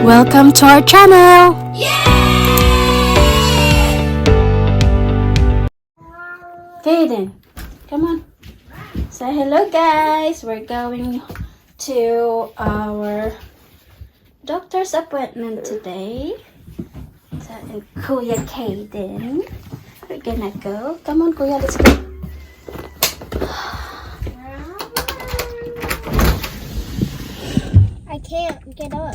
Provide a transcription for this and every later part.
Welcome to our channel! Kaden, come on. Say hello guys! We're going to our doctor's appointment today. So, Kuya Kaden. We're gonna go. Come on Kuya, let's go. I can't get up.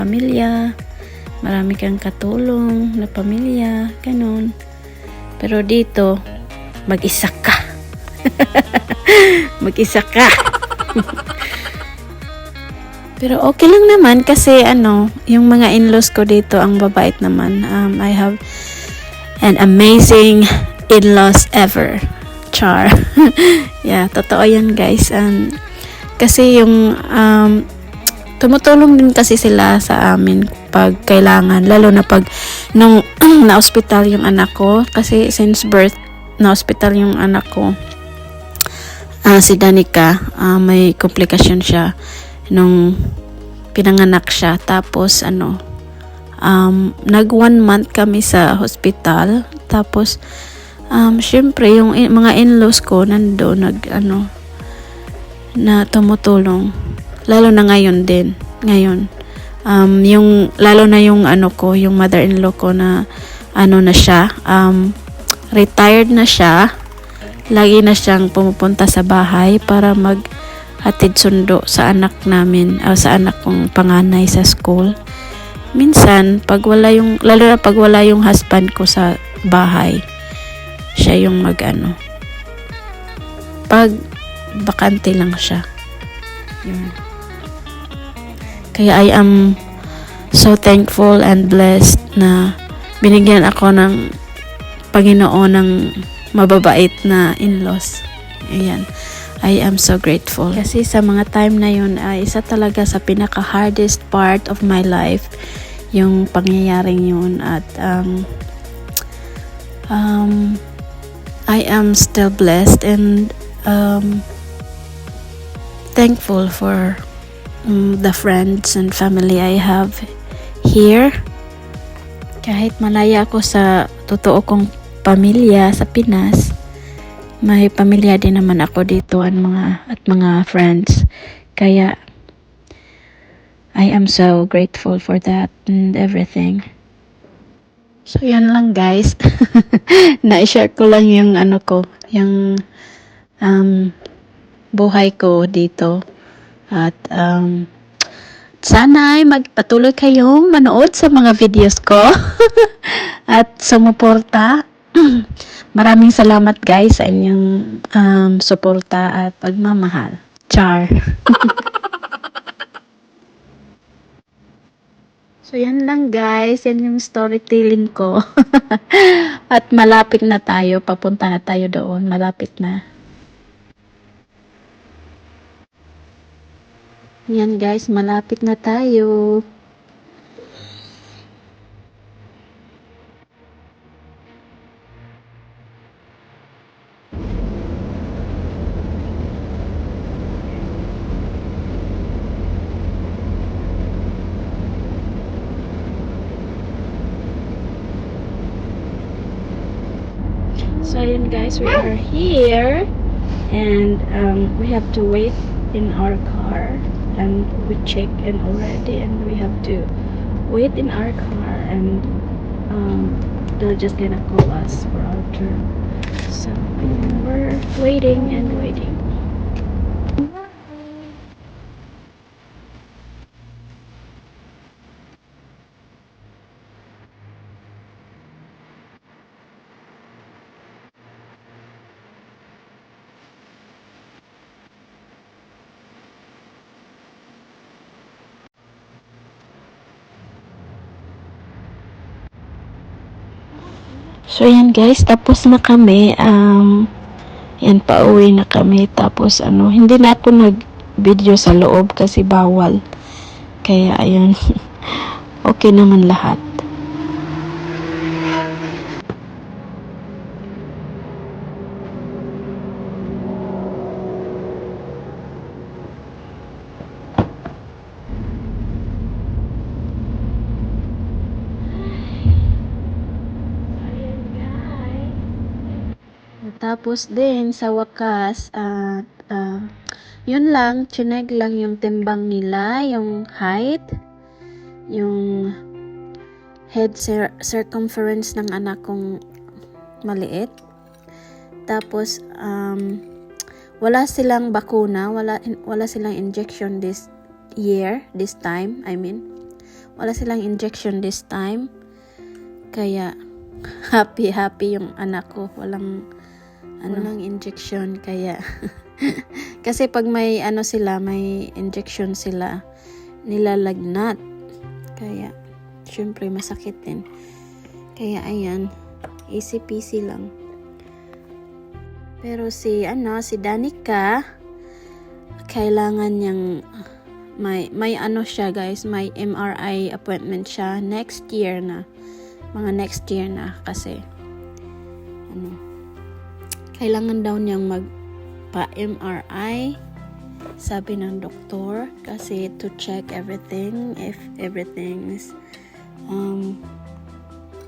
Pamilya, marami kang katulong na pamilya, ganun. Pero dito, mag-isa ka. Mag-isa ka. Pero okay lang naman kasi yung mga in-laws ko dito, ang babait naman. I have an amazing in-laws ever. Char. Yeah, totoo yan guys. Kasi yung tumutulong din kasi sila sa amin pag kailangan, lalo na pag nung na-hospital yung anak ko, kasi since birth na-hospital yung anak ko, si Danica, may komplikasyon siya nung pinanganak siya. Tapos nag 1 month kami sa hospital. Tapos syempre yung mga in-laws ko nandoon na tumutulong. Lalo na ngayon din. Ngayon. Yung lalo na yung yung mother-in-law ko na na siya. Retired na siya. Lagi na siyang pumupunta sa bahay para maghatid sundo sa anak namin, sa anak kong panganay sa school. Minsan, lalo na pag wala yung husband ko sa bahay, siya yung pag bakante lang siya. Yun. Kaya I am so thankful and blessed na binigyan ako ng Panginoon ng mababait na in-laws. Ayan. I am so grateful. Kasi sa mga time na yun, isa talaga sa pinaka-hardest part of my life yung pangyayaring yun. At I am still blessed and thankful for the friends and family I have here. Kahit malaya ako sa totoo kong pamilya sa Pinas, may pamilya din naman ako dito at mga friends. Kaya I am so grateful for that and everything. So yan lang guys. Na-share ko lang yung yung buhay ko dito. At sana ay magpatuloy kayong manood sa mga videos ko at sumuporta. Maraming salamat guys sa inyong suporta at pagmamahal. Char. So yan lang guys, yan yung storytelling ko. At malapit na tayo, papunta na tayo doon, malapit na. Yan guys, malapit na tayo. So yun guys, we are here and we have to wait in our car and we check in already and we have to wait in our car and they're just gonna call us for our turn. So we're waiting and waiting. So yan guys, tapos na kami. Yan, pauwi na kami. Tapos hindi na ako nag-video sa loob kasi bawal. Kaya ayun, okay naman lahat. Tapos din sa wakas yun lang, chineg lang yung timbang nila, yung height, yung head circumference ng anak kong maliit. Tapos wala silang bakuna, wala silang injection this time. Wala silang injection this time. Kaya happy yung anak ko, walang injection. Kaya kasi pag may may injection sila, nilalagnat. Kaya syempre masakit din. Kaya ayan, easy peasy lang. Pero si Danica, kailangan niyang may siya guys, may MRI appointment siya next year na. Mga next year na kasi kailangan daw niyang magpa-MRI, sabi ng doktor, kasi to check everything, if everything is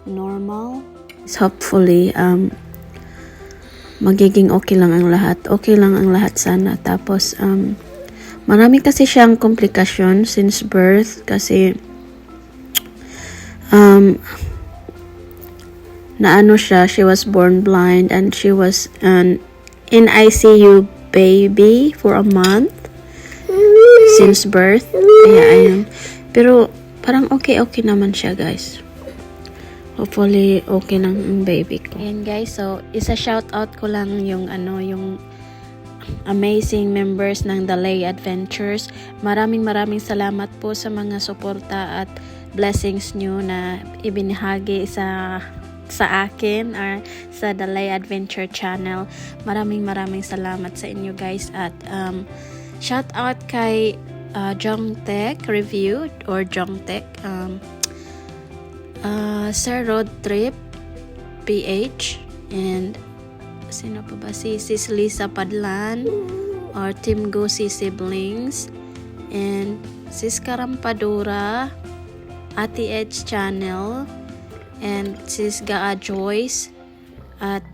normal. Hopefully, magiging okay lang ang lahat. Okay lang ang lahat sana. Tapos, marami kasi siyang komplikasyon since birth kasi she was born blind and she was in ICU baby for a month since birth. Kaya ayun. Pero parang okay naman siya guys. Hopefully okay lang ang baby ko. Ayan guys, so isa shout out ko lang yung amazing members ng Dalay Adventures. Maraming salamat po sa mga suporta at blessings nyo na ibinahagi sa akin or sa Dalay Adventure channel. Maraming salamat sa inyo guys. At shout out kay Jongtek Review or Jongtek, Sir Road Trip PH, and sino pa ba, si Sis Lisa Padlan or Team Gosi Siblings, and Sis Karampadura, Ate Edge Channel, and Sis Gaa Joyce, at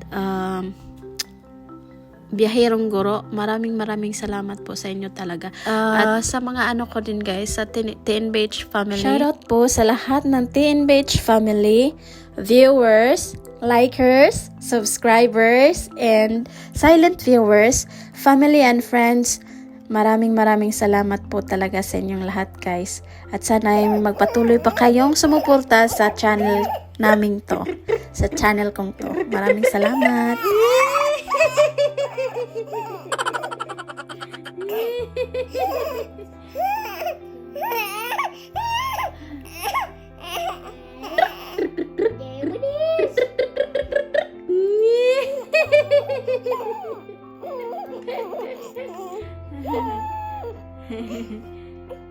Biyaherong Guro. Maraming salamat po sa inyo talaga. At sa mga ano ko din guys, sa TNBH family. Shoutout po sa lahat ng TNBH family, viewers, likers, subscribers, and silent viewers, family and friends. Maraming salamat po talaga sa inyong lahat guys. At sana ay magpatuloy pa kayong sumuporta sa channel naming to. Sa channel kong to. Maraming salamat.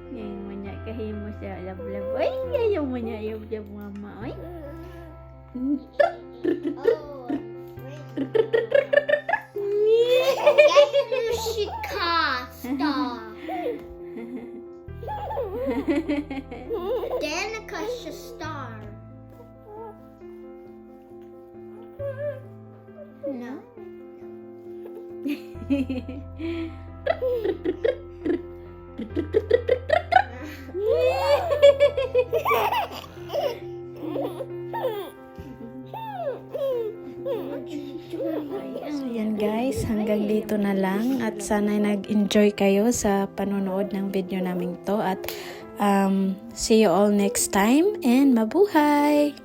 Ngayon mo niya kahimo siya lablab. Ay, ayaw mo niya ayaw mama. Ay. Danica's a star. No. Ayan guys, hanggang dito na lang at sana nag-enjoy kayo sa panonood ng video namin to at see you all next time and mabuhay!